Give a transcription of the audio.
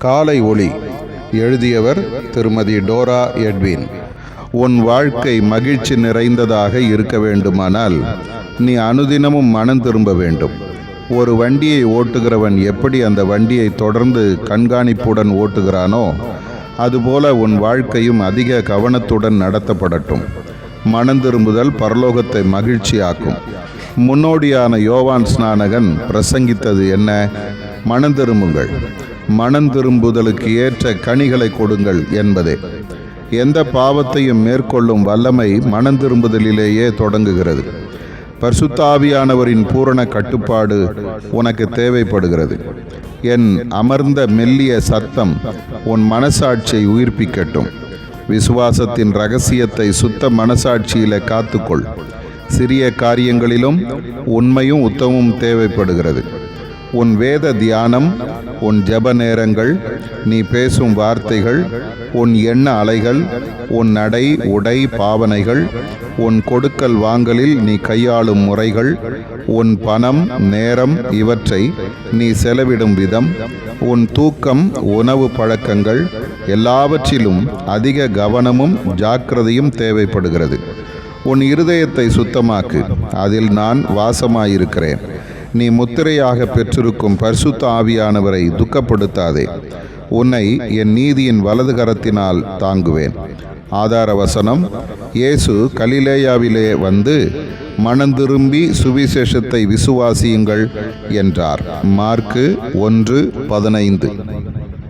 காலை ஒளி. எழுதியவர் திருமதி டோரா எட்வின். உன் வாழ்க்கை மகிழ்ச்சி நிறைந்ததாக இருக்க வேண்டுமானால் நீ அனுதினமும் மனம் திரும்ப வேண்டும். ஒரு வண்டியை ஓட்டுகிறவன் எப்படி அந்த வண்டியை தொடர்ந்து கண்காணிப்புடன் ஓட்டுகிறானோ அதுபோல உன் வாழ்க்கையும் அதிக கவனத்துடன் நடத்தப்படட்டும். மனம் திரும்புதல் பரலோகத்தை மகிழ்ச்சியாக்கும். முன்னோடியான யோவான் ஸ்நானகன் பிரசங்கித்தது என்ன? மனம் திரும்புங்கள், மனம் திரும்புதலுக்கு ஏற்ற கனிகளை கொடுங்கள் என்பதே. எந்த பாவத்தையும் மேற்கொள்ளும் வல்லமை மனம் திரும்புதலிலேயே தொடங்குகிறது. பரிசுத்த ஆவியானவரின் பூரண கட்டுப்பாடு உனக்கு தேவைப்படுகிறது. என் அமர்ந்த மெல்லிய சத்தம் உன் மனசாட்சியை உயிர்ப்பிக்கட்டும். விசுவாசத்தின் இரகசியத்தை சுத்த மனசாட்சியில காத்துக்கொள். சிறிய காரியங்களிலும் உண்மையும் உத்தமும் தேவைப்படுகிறது. உன் வேத தியானம், உன் ஜெப நேரங்கள், நீ பேசும் வார்த்தைகள், உன் எண்ண அலைகள், உன் நடை உடை பாவனைகள், உன் கொடுக்கல் வாங்கலில் நீ கையாளும் முறைகள், உன் பணம் நேரம் இவற்றை நீ செலவிடும் விதம், உன் தூக்கம் உணவு பழக்கங்கள் எல்லாவற்றிலும் அதிக கவனமும் ஜாக்கிரதையும் தேவைப்படுகிறது. உன் இருதயத்தை சுத்தமாக்கு, அதில் நான் வாசமாயிருக்கிறேன். நீ முத்திரையாக பெற்றிருக்கும் பரிசுத்த ஆவியானவரை துக்கப்படுத்தாதே. உன்னை என் நீதியின் வலது கரத்தினால் தாங்குவேன். ஆதார வசனம்: இயேசு கலிலேயாவிலே வந்து மனம் திரும்பி சுவிசேஷத்தை விசுவாசியுங்கள் என்றார். மார்க்கு 1:15.